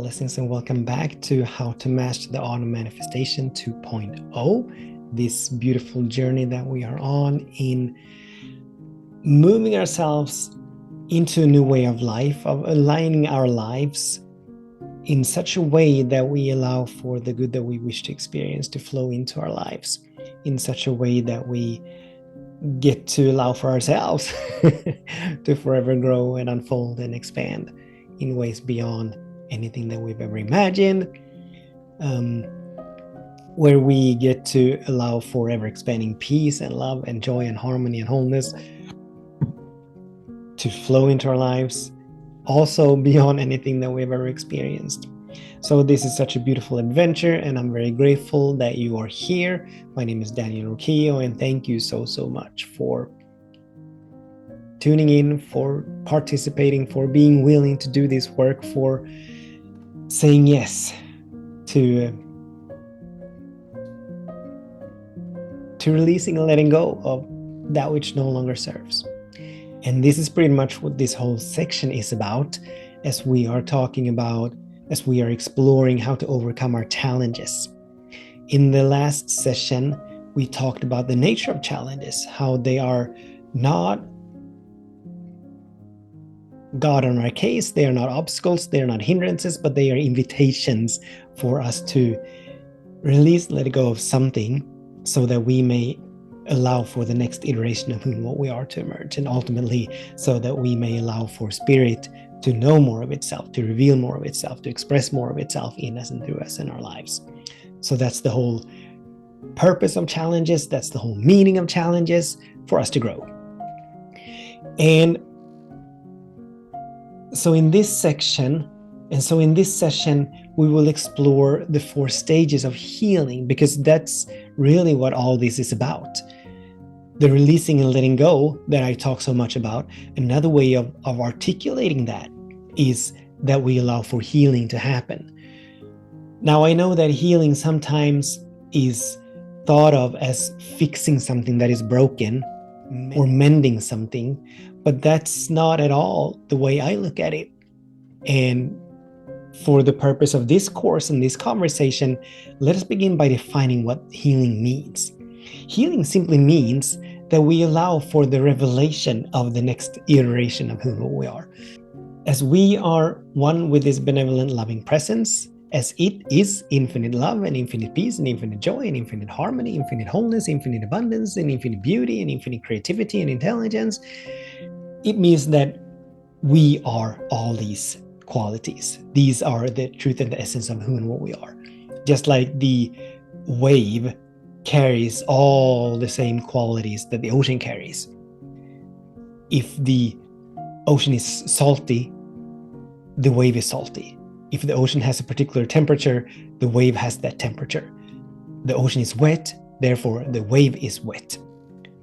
Blessings and welcome back to How to Master the Art of Manifestation 2.0, this beautiful journey that we are on in moving ourselves into a new way of life, of aligning our lives in such a way that we allow for the good that we wish to experience to flow into our lives, in such a way that we get to allow for ourselves to forever grow and unfold and expand in ways beyond anything that we've ever imagined, where we get to allow for ever expanding peace and love and joy and harmony and wholeness to flow into our lives, also beyond anything that we've ever experienced. So this is such a beautiful adventure, and I'm very grateful that you are here. My name is Daniel Rocchio, and thank you so much for tuning in, for participating, for being willing to do this work, for saying yes to releasing and letting go of that which no longer serves. And this is pretty much what this whole section is about, as we are talking about, as we are exploring how to overcome our challenges. In the last session, we talked about the nature of challenges, how they are not God on our case, they are not obstacles, they are not hindrances, but they are invitations for us to release, let go of something so that we may allow for the next iteration of who and what we are to emerge, and ultimately so that we may allow for spirit to know more of itself, to reveal more of itself, to express more of itself in us and through us in our lives. So that's the whole purpose of challenges, that's the whole meaning of challenges, for us to grow. And so in this session, we will explore the 4 stages of healing, because that's really what all this is about. The releasing and letting go that I talk so much about, another way of articulating that is that we allow for healing to happen. Now, I know that healing sometimes is thought of as fixing something that is broken or mending something, but that's not at all the way I look at it. And for the purpose of this course and this conversation, let us begin by defining what healing means. Healing simply means that we allow for the revelation of the next iteration of who we are. As we are one with this benevolent, loving presence, as it is infinite love and infinite peace and infinite joy and infinite harmony, infinite wholeness, infinite abundance and infinite beauty and infinite creativity and intelligence, it means that we are all these qualities. These are the truth and the essence of who and what we are. Just like the wave carries all the same qualities that the ocean carries. If the ocean is salty, the wave is salty. If the ocean has a particular temperature, the wave has that temperature. The ocean is wet, therefore the wave is wet.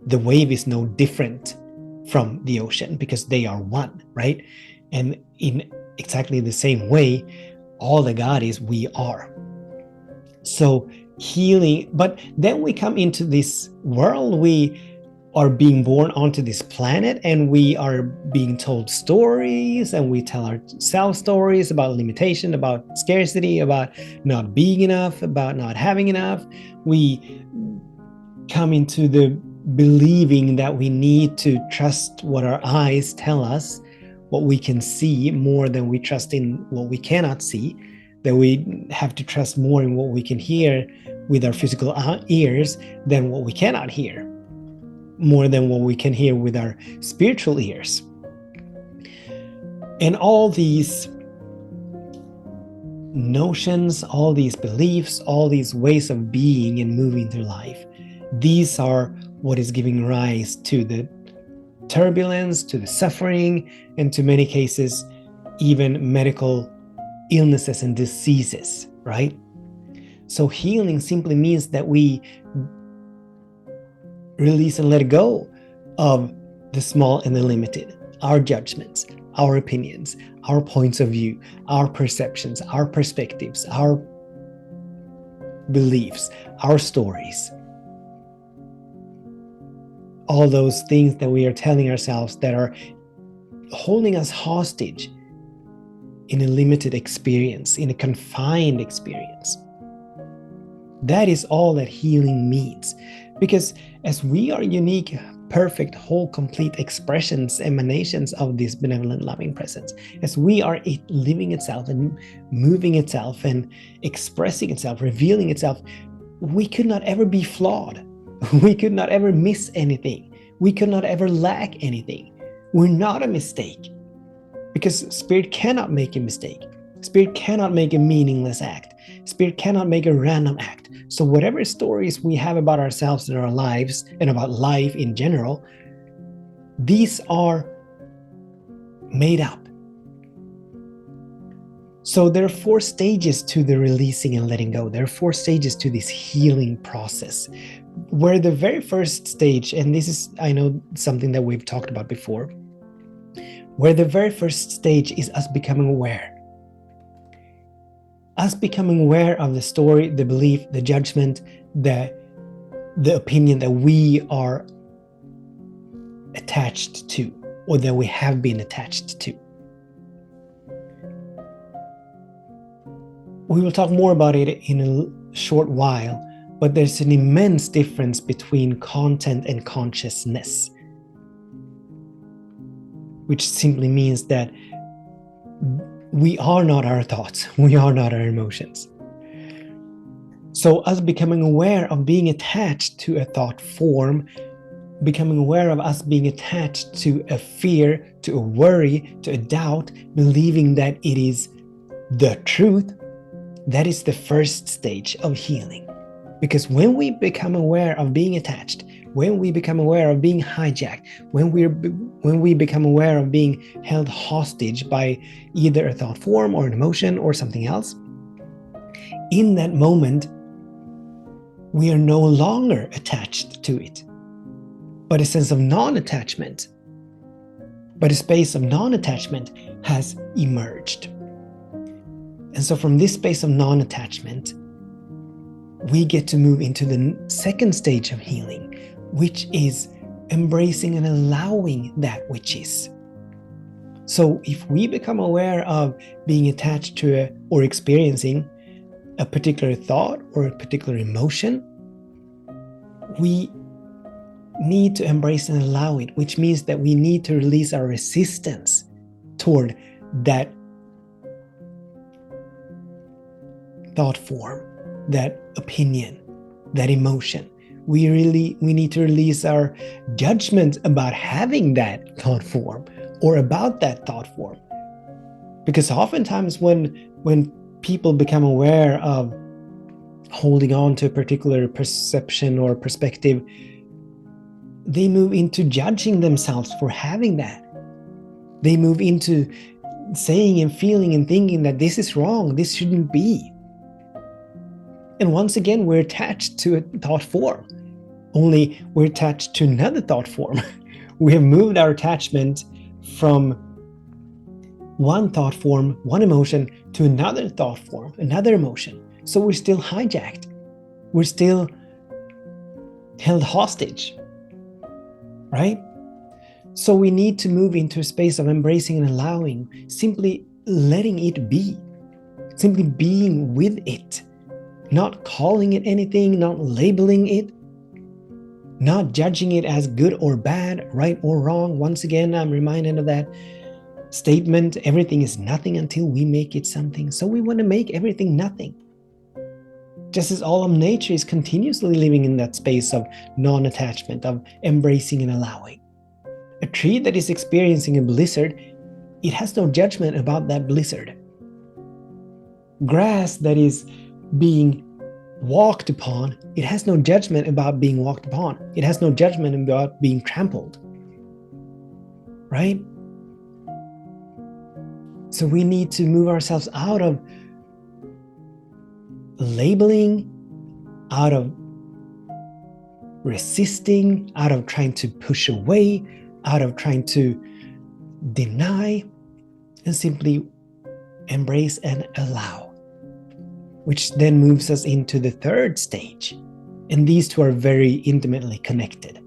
The wave is no different from the ocean because they are one, right? And in exactly the same way, all that God is, we are. So healing, but then we come into this world, we are being born onto this planet, and we are being told stories, and we tell ourselves stories about limitation, about scarcity, about not being enough, about not having enough. We come into the believing that we need to trust what our eyes tell us, what we can see, more than we trust in what we cannot see, that we have to trust more in what we can hear with our physical ears than what we cannot hear, more than what we can hear with our spiritual ears. And all these notions, all these beliefs, all these ways of being and moving through life, these are what is giving rise to the turbulence, to the suffering, and to many cases, even medical illnesses and diseases, right? So healing simply means that we release and let go of the small and the limited, our judgments, our opinions, our points of view, our perceptions, our perspectives, our beliefs, our stories. All those things that we are telling ourselves that are holding us hostage in a limited experience, in a confined experience. That is all that healing means. Because as we are unique, perfect, whole, complete expressions, emanations of this benevolent, loving presence, as we are it living itself and moving itself and expressing itself, revealing itself, we could not ever be flawed. We could not ever miss anything. We could not ever lack anything. We're not a mistake. Because Spirit cannot make a mistake. Spirit cannot make a meaningless act. Spirit cannot make a random act. So whatever stories we have about ourselves and our lives and about life in general, these are made up. So there are 4 stages to the releasing and letting go. There are 4 stages to this healing process, where the very first stage, and this is, I know, something that we've talked about before, where the very first stage is us becoming aware. Us becoming aware of the story, the belief, the judgment, the opinion that we are attached to, or that we have been attached to. We will talk more about it in a short while, but there's an immense difference between content and consciousness, which simply means that we are not our thoughts, we are not our emotions. So us becoming aware of being attached to a thought form, becoming aware of us being attached to a fear, to a worry, to a doubt, believing that it is the truth, that is the first stage of healing. Because when we become aware of being attached, when we become aware of being hijacked, when we become aware of being held hostage by either a thought form or an emotion or something else, in that moment, we are no longer attached to it. But a sense of non-attachment, but a space of non-attachment has emerged. And so from this space of non-attachment, we get to move into the second stage of healing, which is embracing and allowing that which is. So if we become aware of being attached to or experiencing a particular thought or a particular emotion, we need to embrace and allow it, which means that we need to release our resistance toward that thought form, that opinion, that emotion. We need to release our judgment about having that thought form or about that thought form. Because oftentimes when people become aware of holding on to a particular perception or perspective, they move into judging themselves for having that. They move into saying and feeling and thinking that this is wrong, this shouldn't be. And once again, we're attached to a thought form, only we're attached to another thought form. We have moved our attachment from one thought form, one emotion, to another thought form, another emotion. So we're still hijacked. We're still held hostage, right? So we need to move into a space of embracing and allowing, simply letting it be, simply being with it. Not calling it anything, not labeling it, not judging it as good or bad, right or wrong. Once again, I'm reminded of that statement, everything is nothing until we make it something. So we want to make everything nothing. Just as all of nature is continuously living in that space of non-attachment, of embracing and allowing. A tree that is experiencing a blizzard, it has no judgment about that blizzard. Grass that is being walked upon, it has no judgment about being walked upon. It has no judgment about being trampled, right? So we need to move ourselves out of labeling, out of resisting, out of trying to push away, out of trying to deny, and simply embrace and allow. Which then moves us into the third stage. And these two are very intimately connected.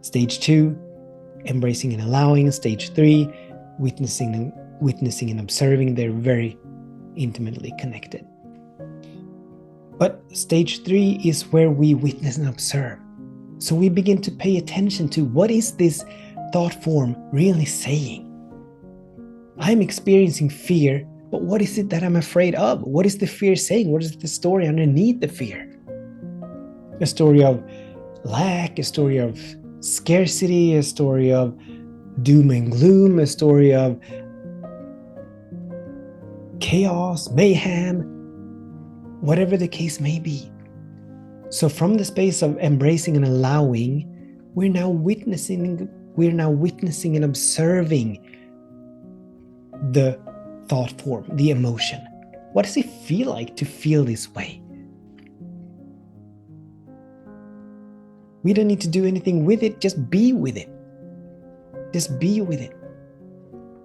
Stage 2, embracing and allowing. Stage 3, witnessing witnessing and observing, they're very intimately connected. But stage 3 is where we witness and observe. So we begin to pay attention to, what is this thought form really saying? I'm experiencing fear, but what is it that I'm afraid of? What is the fear saying? What is the story underneath the fear? A story of lack, a story of scarcity, a story of doom and gloom, a story of chaos, mayhem, whatever the case may be. So from the space of embracing and allowing, we're now witnessing and observing the thought form, the emotion. What does it feel like to feel this way? We don't need to do anything with it, just be with it. Just be with it.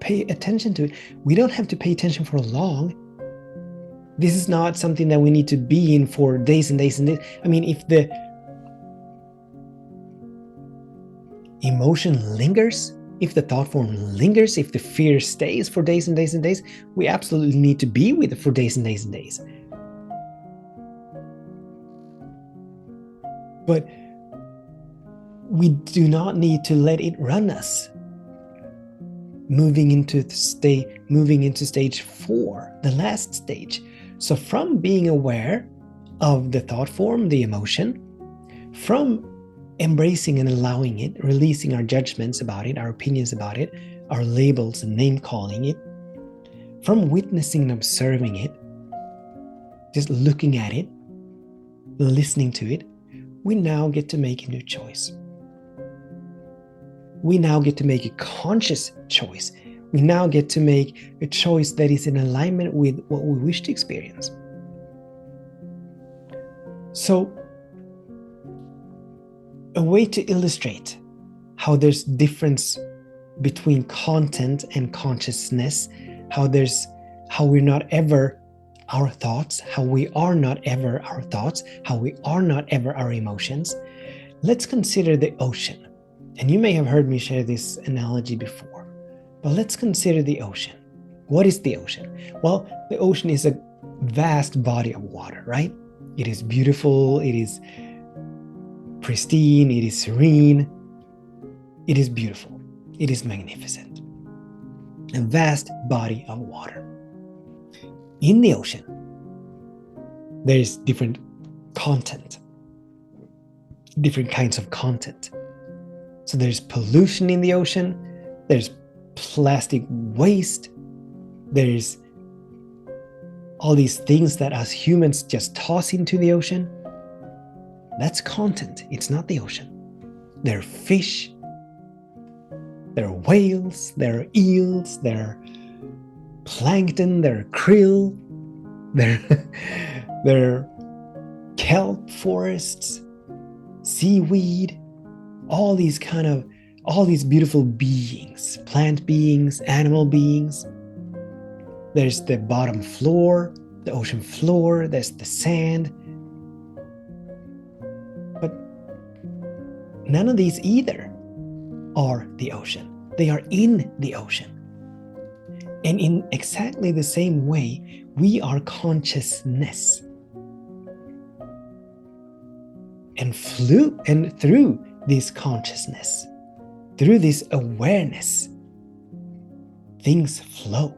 Pay attention to it. We don't have to pay attention for long. This is not something that we need to be in for days and days and days. I mean, if the emotion lingers, if the thought form lingers, if the fear stays for days and days and days, we absolutely need to be with it for days and days and days. But we do not need to let it run us. Moving into stage 4, the last stage. So from being aware of the thought form, the emotion, from embracing and allowing it, releasing our judgments about it, our opinions about it, our labels and name calling it, from witnessing and observing it, just looking at it, listening to it, we now get to make a new choice. We now get to make a conscious choice. We now get to make a choice that is in alignment with what we wish to experience. So, a way to illustrate how there's difference between content and consciousness, how we're not ever our thoughts, how we are not ever our thoughts, how we are not ever our emotions. Let's consider the ocean. And you may have heard me share this analogy before, but let's consider the ocean. What is the ocean? Well, the ocean is a vast body of water, right? It is beautiful, it is pristine, it is serene, it is beautiful, it is magnificent. A vast body of water. In the ocean, there's different content, different kinds of content. So there's pollution in the ocean, there's plastic waste, there's all these things that us humans just toss into the ocean. That's content, it's not the ocean. There are fish, there are whales, there are eels, there are plankton, there are krill, there are kelp forests, seaweed, all these beautiful beings, plant beings, animal beings. There's the bottom floor, the ocean floor, there's the sand. But none of these either are the ocean. They are in the ocean. And in exactly the same way, we are consciousness. And through this consciousness, through this awareness, things flow.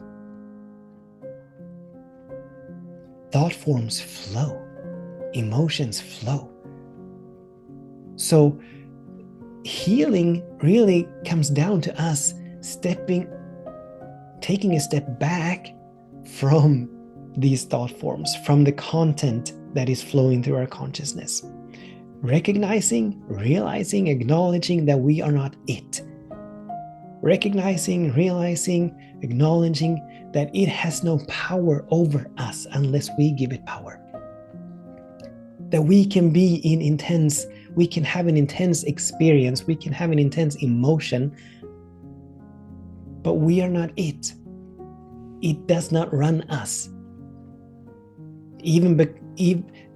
Thought forms flow. Emotions flow. So healing really comes down to us taking a step back from these thought forms, from the content that is flowing through our consciousness. Recognizing, realizing, acknowledging that we are not it. Recognizing, realizing, acknowledging that it has no power over us unless we give it power. That we can we can have an intense experience, we can have an intense emotion, but we are not it. It does not run us.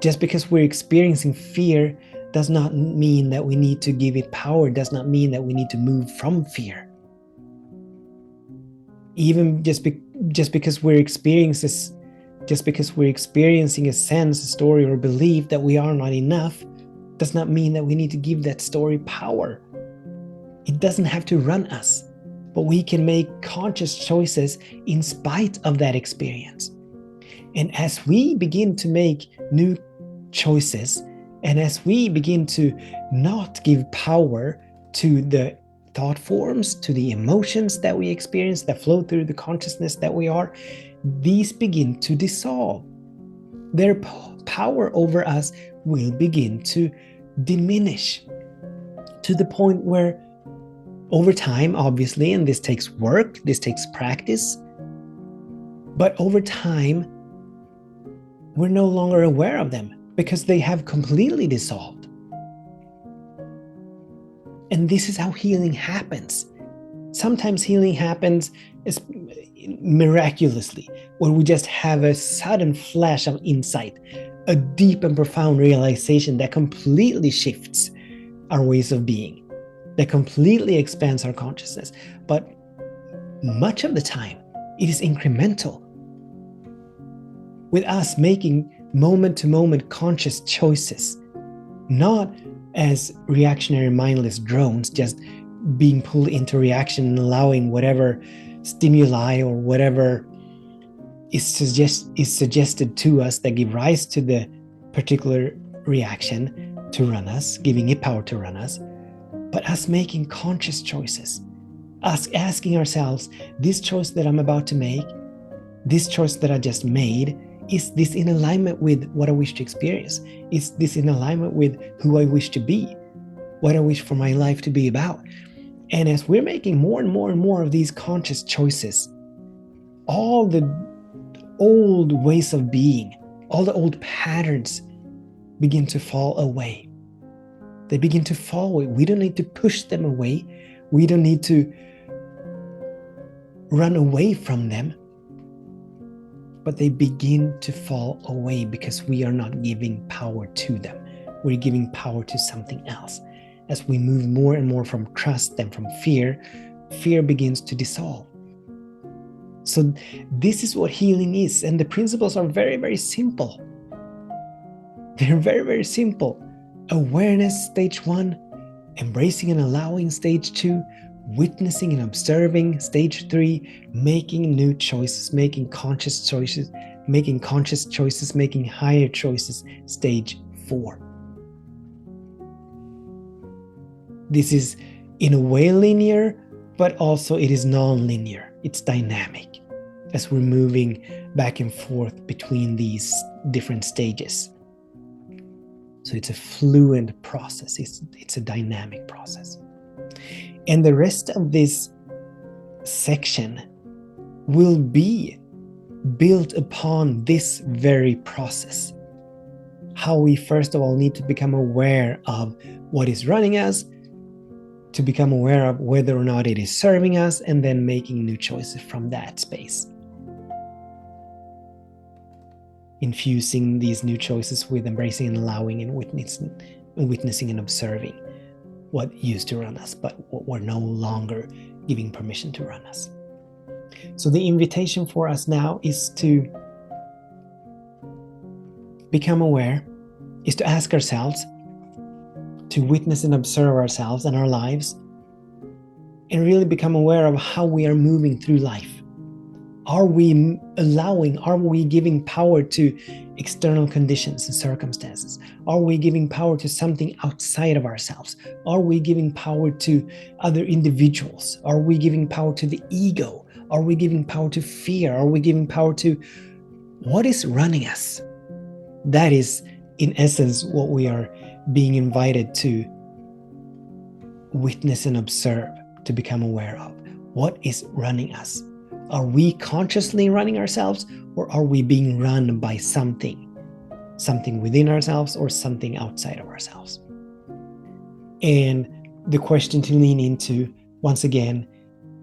Just because we're experiencing fear does not mean that we need to give it power, does not mean that we need to move from fear. even just because we're experiencing a sense, a story, or belief that we are not enough, does not mean that we need to give that story power. It doesn't have to run us, but we can make conscious choices in spite of that experience. And as we begin to make new choices, and as we begin to not give power to the thought forms, to the emotions that we experience that flow through the consciousness that we are, these begin to dissolve. Their power over us will begin to diminish to the point where, over time, obviously, and this takes work, this takes practice, but over time, we're no longer aware of them because they have completely dissolved. And this is how healing happens. Sometimes healing happens miraculously, where we just have a sudden flash of insight, a deep and profound realization that completely shifts our ways of being, that completely expands our consciousness. But much of the time, it is incremental. With us making moment-to-moment conscious choices, not as reactionary mindless drones, just being pulled into reaction and allowing whatever stimuli or whatever is suggested to us that give rise to the particular reaction to run us, giving it power to run us, but us making conscious choices, us asking ourselves, this choice that I'm about to make, this choice that I just made, is this in alignment with what I wish to experience? Is this in alignment with who I wish to be? What I wish for my life to be about? And as we're making more and more and more of these conscious choices, all the old ways of being, all the old patterns begin to fall away. They begin to fall away. We don't need to push them away. We don't need to run away from them. But they begin to fall away because we are not giving power to them. We're giving power to something else. As we move more and more from trust and from fear, fear begins to dissolve. So this is what healing is. And the principles are very, very simple. They're very, very simple. Awareness, stage 1. Embracing and allowing, stage 2. Witnessing and observing, stage 3. Making new choices, making conscious choices, making higher choices, stage 4. This is in a way linear, but also it is non-linear. It's dynamic as we're moving back and forth between these different stages. So it's a fluid process. It's a dynamic process. And the rest of this section will be built upon this very process. How we first of all need to become aware of what is running us, to become aware of whether or not it is serving us, and then making new choices from that space. Infusing these new choices with embracing and allowing and witnessing and observing what used to run us, but what we're no longer giving permission to run us. So the invitation for us now is to become aware, is to ask ourselves, to witness and observe ourselves and our lives, and really become aware of how we are moving through life. Are we giving power to external conditions and circumstances? Are we giving power to something outside of ourselves? Are we giving power to other individuals? Are we giving power to the ego? Are we giving power to fear? Are we giving power to what is running us? That is, in essence, what we are being invited to witness and observe, to become aware of. What is running us? Are we consciously running ourselves, or are we being run by something within ourselves or something outside of ourselves? And the question to lean into, once again,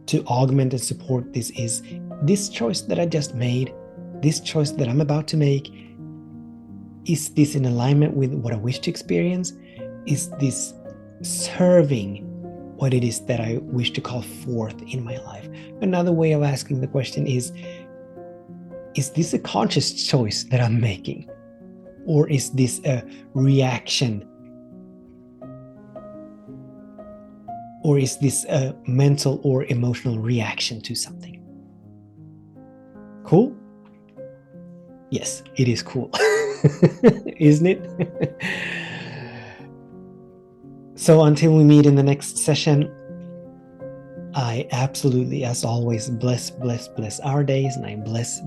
to augment and support this is, this choice that I just made, this choice that I'm about to make, is this in alignment with what I wish to experience? Is this serving what it is that I wish to call forth in my life. Another way of asking the question is this a conscious choice that I'm making? Or is this a reaction? Or is this a mental or emotional reaction to something? Cool? Yes, it is cool. Isn't it? So until we meet in the next session, I absolutely, as always, bless our days, and I bless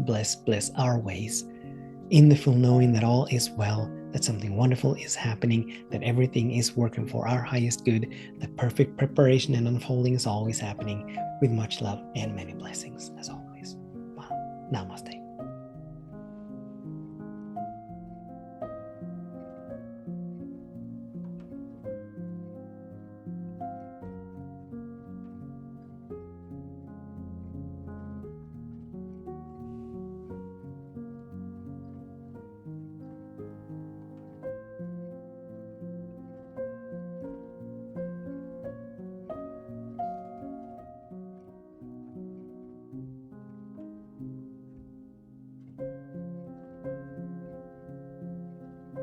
our ways, in the full knowing that all is well, that something wonderful is happening, that everything is working for our highest good, that perfect preparation and unfolding is always happening, with much love and many blessings as always. Wow. Namaste.